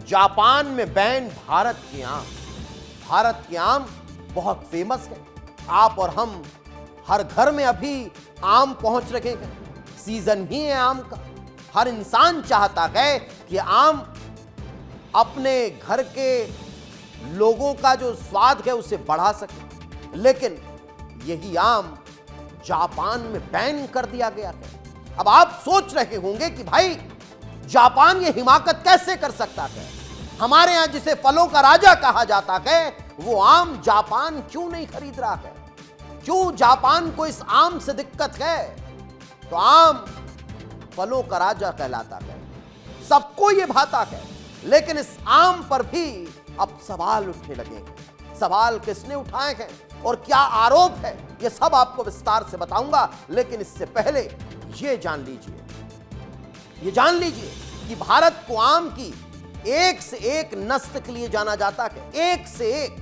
Japan में ban Bharat के आम। भारत के आम बहुत फेमस है। आप और हम हर घर में अभी आम पहुंच रहे हैं। सीजन ही है आम का। हर इंसान चाहता है कि आम अपने घर के लोगों का जो स्वाद है उसे बढ़ा सके, लेकिन यही आम जापान में बैन कर दिया गया है। अब आप सोच रहे होंगे कि भाई जापान ये हिमाकत कैसे कर सकता है? हमारे यहां जिसे फलों का राजा कहा जाता है वो आम जापान क्यों नहीं खरीद रहा है? क्यों जापान को इस आम से दिक्कत है? तो आम फलों का राजा कहलाता है, सबको यह भाता है, लेकिन इस आम पर भी अब सवाल उठने लगे हैं। सवाल किसने उठाए हैं और क्या आरोप है, यह सब आपको विस्तार से बताऊंगा। लेकिन इससे पहले यह जान लीजिए कि भारत को आम की एक से एक नस्ल के लिए जाना जाता है। एक से एक।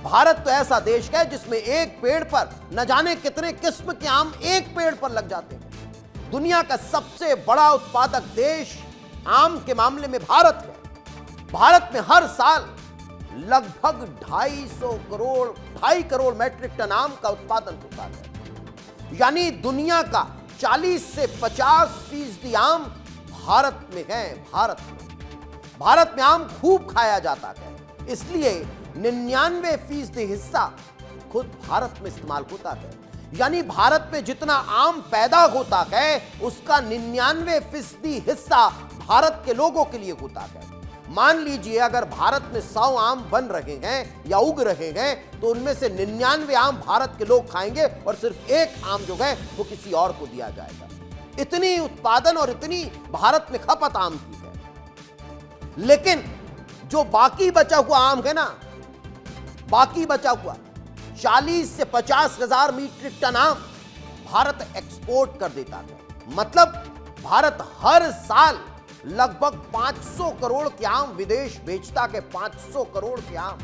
भारत तो ऐसा देश है जिसमें एक पेड़ पर न जाने कितने किस्म के आम एक पेड़ पर लग जाते हैं। दुनिया का सबसे बड़ा उत्पादक देश आम के मामले में भारत है। भारत में हर साल लगभग 2.5 करोड़ मैट्रिक टन आम का उत्पादन होता है। यानी दुनिया का 40 से 50% आम भारत में है। भारत में आम खूब खाया जाता है, इसलिए 99% हिस्सा खुद भारत में इस्तेमाल होता है। यानी भारत में जितना आम पैदा होता है उसका 99% हिस्सा भारत के लोगों के लिए होता है। मान लीजिए अगर भारत में 100 आम बन रहे हैं या उग रहे हैं तो उनमें से 99 आम भारत के लोग खाएंगे और सिर्फ एक आम जो है वो किसी और को दिया जाएगा। इतनी उत्पादन और इतनी भारत में खपत आम की है। लेकिन जो बाकी बचा हुआ आम है ना, बाकी बचा हुआ 40 से 50 हजार मीट्रिक टन आम भारत एक्सपोर्ट कर देता है। मतलब भारत हर साल लगभग 500 करोड़ के आम विदेश बेचता है। 500 करोड़ के आम।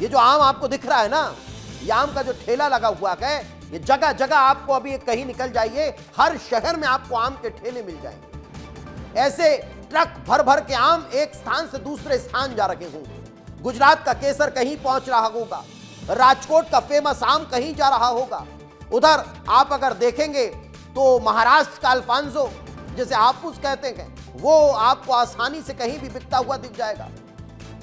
ये जो आम आपको दिख रहा है ना, ये आम का जो ठेला लगा हुआ है, ये जगह जगह आपको अभी कहीं निकल जाइए, हर शहर में आपको आम के ठेले मिल जाएंगे। ऐसे ट्रक भर भर के आम एक स्थान से दूसरे स्थान जा रहे होंगे। गुजरात का केसर कहीं पहुंच रहा होगा, राजकोट का फेमस आम कहीं जा रहा होगा। उधर आप अगर देखेंगे तो महाराष्ट्र का अल्फांसो, जैसे हापुस कहते हैं, वो आपको आसानी से कहीं भी बिकता हुआ दिख जाएगा।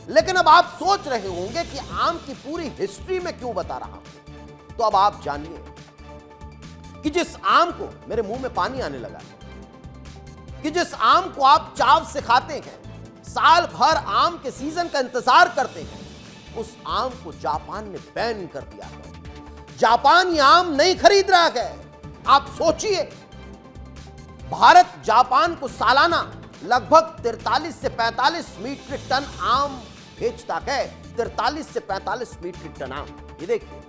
लेकिन अब आप सोच रहे होंगे कि आम की पूरी हिस्ट्री में क्यों बता रहा हूं, तो अब आप जानिए कि जिस आम को, मेरे मुंह में पानी आने लगा, कि जिस आम को आप चाव से खाते हैं, साल भर आम के सीजन का इंतजार करते हैं, उस आम को जापान ने बैन कर दिया है। जापान ये आम नहीं खरीद रहा है। आप सोचिए, भारत जापान को सालाना लगभग 43 से 45 मीट्रिक टन आम बेचता है। 43 से 45 मीट्रिक टन आम। ये देखिए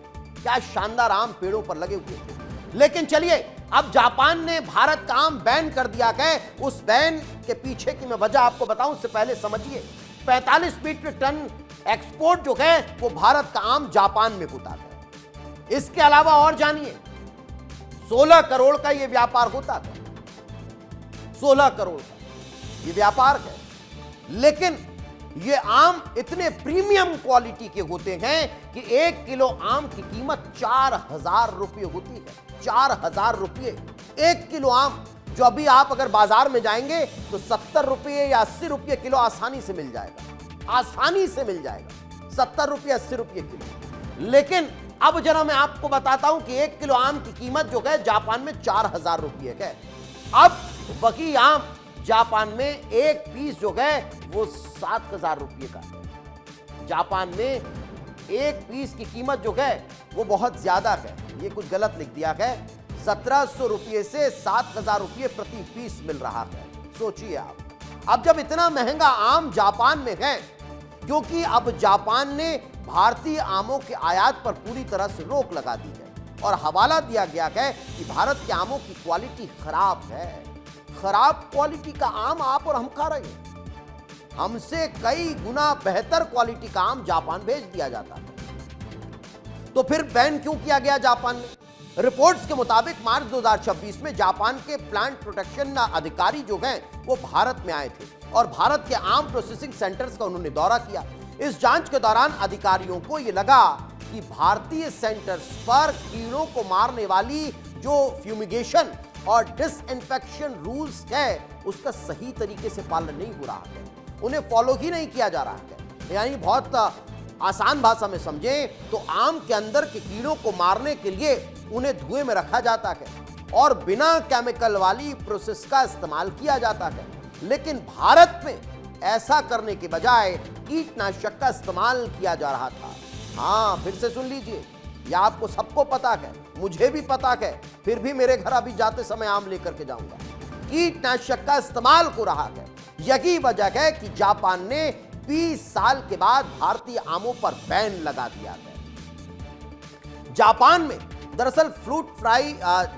क्या शानदार आम पेड़ों पर लगे हुए थे। लेकिन चलिए, अब जापान ने भारत का आम बैन कर दिया है। उस बैन के पीछे की मैं वजह आपको बताऊं, उससे पहले समझिए 45 मीट्रिक टन एक्सपोर्ट जो है वो भारत का आम जापान में होता है। इसके अलावा और जानिए, 16 करोड़ का ये व्यापार होता है। 16 करोड़ का ये व्यापार है। लेकिन ये आम इतने प्रीमियम क्वालिटी के होते हैं कि 1 किलो आम की कीमत 4000 रुपये होती है। 4000 रुपये 1 किलो आम, जो अभी आप अगर बाजार में जाएंगे तो 70 रुपये या 80 रुपये किलो आसानी से मिल जाएगा। आसानी से मिल जाएगा 70 रुपये 80 रुपये किलो। लेकिन अब जरा मैं आपको बताता हूं कि 1 किलो आम की कीमत जो है जापान में 4000 रुपये है। अब वही आम जापान में एक पीस जो है वो 7000 रुपये का है। जापान में एक पीस की कीमत जो है वो बहुत ज्यादा है। ये कुछ गलत लिख दिया है। 1700 रुपये से 7000 रुपये प्रति पीस मिल रहा है। सोचिए आप, अब जब इतना महंगा आम जापान में है, क्योंकि अब जापान ने भारतीय आमों के आयात पर पूरी तरह से रोक लगा दी है और हवाला दिया गया है कि भारत के आमों की क्वालिटी खराब है। खराब क्वालिटी का आम आप और हम खा रहे हैं। हमसे कई गुना बेहतर क्वालिटी का आम जापान भेज दिया जाता है। तो फिर बैन क्यों किया गया जापान में? रिपोर्ट्स के मुताबिक मार्च 2026 में जापान के प्लांट प्रोटेक्शन अधिकारी जो हैं वो भारत में आए थे और भारत के आम प्रोसेसिंग सेंटर्स का उन्होंने दौरा किया। इस जांच के दौरान अधिकारियों को यह लगा कि भारतीय सेंटर्स पर कीड़ों को मारने वाली जो फ्यूमिगेशन और डिसइंफेक्शन रूल्स है उसका सही तरीके से पालन नहीं हो रहा है, उन्हें फॉलो ही नहीं किया जा रहा है। यानी बहुत आसान भाषा में समझे तो आम के अंदर के कीड़ों को मारने के लिए उन्हें धुएं में रखा जाता है और बिना केमिकल वाली प्रोसेस का इस्तेमाल किया जाता है। लेकिन भारत में ऐसा करने के बजाय कीटनाशक का इस्तेमाल किया जा रहा था। हाँ, फिर से सुन लीजिए, यह आपको सबको पता है, मुझे भी पता है, फिर भी मेरे घर अभी जाते समय आम लेकर के जाऊंगा। कीटनाशक का इस्तेमाल हो रहा है। यही वजह है कि जापान ने 20 साल के बाद भारतीय आमों पर बैन लगा दिया है। जापान में दरअसल फ्रूट फ्लाई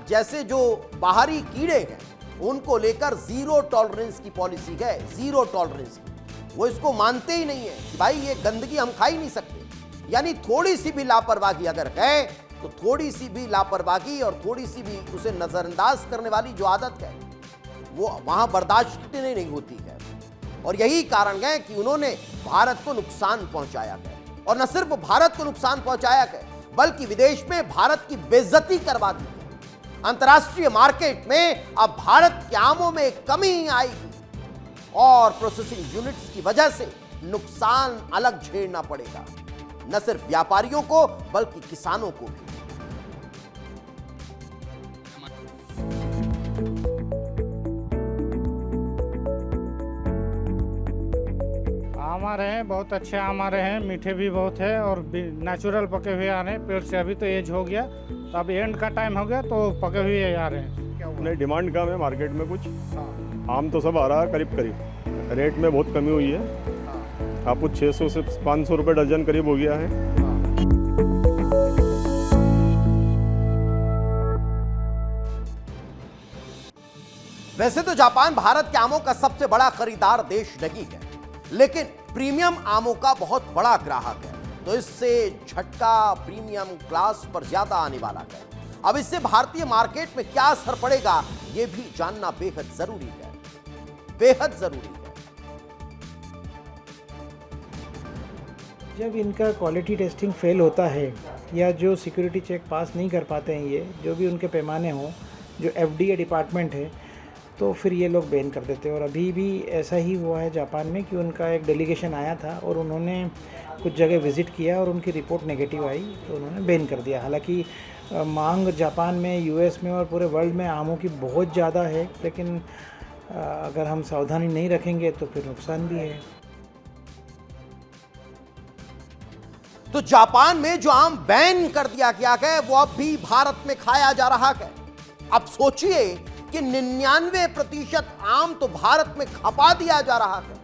जैसे जो बाहरी कीड़े हैं उनको लेकर जीरो टॉलरेंस की पॉलिसी है, जीरो टॉलरेंस की। वो इसको मानते ही नहीं है कि भाई ये गंदगी हम खा ही नहीं सकते। यानी थोड़ी सी भी लापरवाही अगर है तो थोड़ी सी भी लापरवाही और थोड़ी सी भी उसे नजरअंदाज करने वाली जो आदत है वो वहां बर्दाश्त नहीं होती है। और यही कारण है कि उन्होंने भारत को नुकसान पहुंचाया है और न सिर्फ भारत को नुकसान पहुंचाया है बल्कि विदेश में भारत की बेइज्जती करवा दी है। अंतर्राष्ट्रीय मार्केट में अब भारत के आमों में कमी आएगी और प्रोसेसिंग यूनिट्स की वजह से नुकसान अलग झेलना पड़ेगा, न सिर्फ व्यापारियों को बल्कि किसानों को भी। आम आ रहे हैं, बहुत अच्छे आम आ रहे हैं, मीठे भी बहुत है और नेचुरल पके हुए आ रहे हैं पेड़ से। अभी तो एज हो गया तो अब एंड का टाइम हो गया तो पके हुए आ रहे हैं। क्या हुआ? नहीं, डिमांड कम है मार्केट में कुछ। आम तो सब आ रहा है करीब करीब, रेट में बहुत कमी हुई है। आप कुछ 600 से 500 रुपये दर्जन करीब हो गया है। वैसे तो जापान भारत के आमों का सबसे बड़ा खरीदार देश नहीं है, लेकिन प्रीमियम आमों का बहुत बड़ा ग्राहक है, तो इससे झटका प्रीमियम क्लास पर ज्यादा आने वाला है। अब इससे भारतीय मार्केट में क्या असर पड़ेगा यह भी जानना बेहद जरूरी है, बेहद जरूरी है। जब इनका क्वालिटी टेस्टिंग फेल होता है या जो सिक्योरिटी चेक पास नहीं कर पाते हैं, ये जो भी उनके पैमाने हों, जो FDA डिपार्टमेंट है, तो फिर ये लोग बैन कर देते हैं। और अभी भी ऐसा ही हुआ है जापान में कि उनका एक डेलीगेशन आया था और उन्होंने कुछ जगह विज़िट किया और उनकी रिपोर्ट नेगेटिव आई तो उन्होंने बैन कर दिया। हालांकि मांग जापान में, US में और पूरे वर्ल्ड में आमों की बहुत ज़्यादा है, लेकिन अगर हम सावधानी नहीं रखेंगे तो फिर नुकसान भी है। तो जापान में जो आम बैन कर दिया गया है वो अब भी भारत में खाया जा रहा है। अब सोचिए कि 99% आम तो भारत में खपा दिया जा रहा है,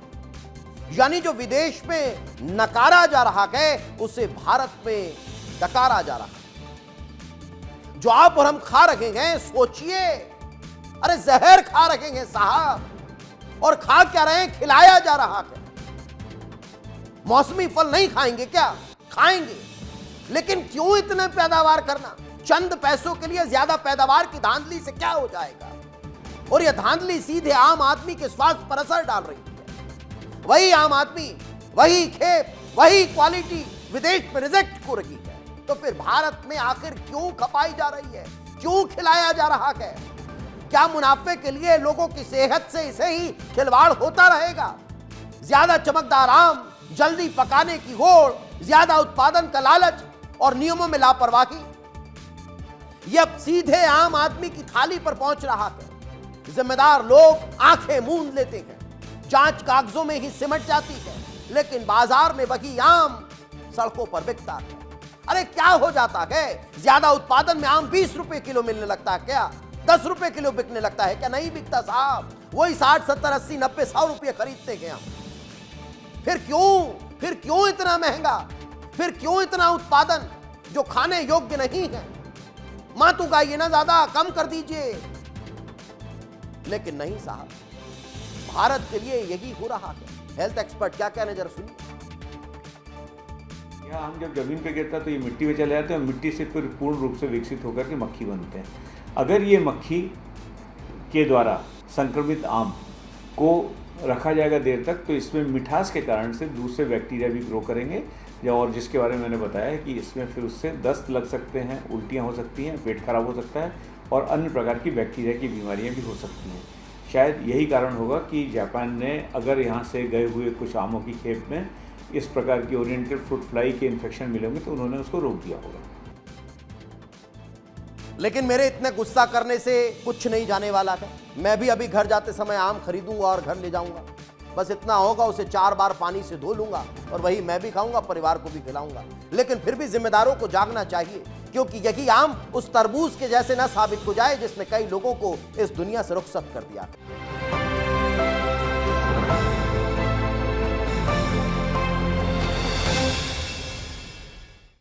यानी जो विदेश में नकारा जा रहा है उसे भारत में डकारा जा रहा है। जो आप और हम खा रहे हैं, सोचिए, अरे जहर खा रहे हैं साहब, और खा क्या रहे हैं, खिलाया जा रहा है। मौसमी फल नहीं खाएंगे क्या? खाएंगे, लेकिन क्यों इतने पैदावार करना? चंद पैसों के लिए ज्यादा पैदावार की धांधली से क्या हो जाएगा? और यह धांधली सीधे आम आदमी के स्वास्थ्य पर असर डाल रही है। वही आम आदमी, वही खेत, वही क्वालिटी विदेश में रिजेक्ट हो रही है, तो फिर भारत में आखिर क्यों खपाई जा रही है, क्यों खिलाया जा रहा है? क्या मुनाफे के लिए लोगों की सेहत से इसे ही खिलवाड़ होता रहेगा? ज्यादा चमकदार आम, जल्दी पकाने की होड़, ज्यादा उत्पादन का लालच और नियमों में लापरवाही, यह अब सीधे आम आदमी की थाली पर पहुंच रहा है। जिम्मेदार लोग आंखें मूंद लेते हैं, जांच कागजों में ही सिमट जाती है, लेकिन बाजार में वही आम सड़कों पर बिकता है। अरे क्या हो जाता है? ज्यादा उत्पादन में आम 20 रुपए किलो मिलने लगता है क्या? 10 रुपए किलो बिकने लगता है क्या? नहीं बिकता साहब, वही 60, 70, 80, 90, 100 रुपये खरीदते हैं हम। फिर क्यों इतना महंगा? फिर क्यों इतना उत्पादन जो खाने योग्य नहीं है? मां तो गाइए ना, ज्यादा कम कर दीजिए। लेकिन नहीं साहब, भारत के लिए यही हो रहा है। हेल्थ एक्सपर्ट क्या कहने, जरा सुनिए। यह आम जब ज़मीन पे गिरता है तो ये मिट्टी में चले जाते हैं और मिट्टी से फिर पूर्ण रूप से विकसित होकर के मक्खी बनते हैं। अगर ये मक्खी के द्वारा संक्रमित आम को रखा जाएगा देर तक तो इसमें मिठास के कारण से दूसरे बैक्टीरिया भी ग्रो करेंगे, या और जिसके बारे में मैंने बताया कि इसमें फिर उससे दस्त लग सकते हैं, उल्टियाँ हो सकती हैं, पेट खराब हो सकता है और अन्य प्रकार की बैक्टीरिया की बीमारियाँ भी हो सकती हैं। शायद यही कारण होगा कि जापान ने अगर यहाँ से गए हुए कुछ आमों की खेप में इस प्रकार की ओरिएंटल फ्रूट फ्लाई के इन्फेक्शन मिले होंगे तो उन्होंने उसको रोक दिया होगा। लेकिन मेरे इतने गुस्सा करने से कुछ नहीं जाने वाला है। मैं भी अभी घर जाते समय आम खरीदूंगा और घर ले जाऊंगा। बस इतना होगा, उसे 4 बार पानी से धो लूंगा और वही मैं भी खाऊंगा, परिवार को भी खिलाऊंगा। लेकिन फिर भी जिम्मेदारों को जागना चाहिए, क्योंकि यही आम उस तरबूज के जैसे न साबित हो जाए जिसने कई लोगों को इस दुनिया से रुखसत कर दिया।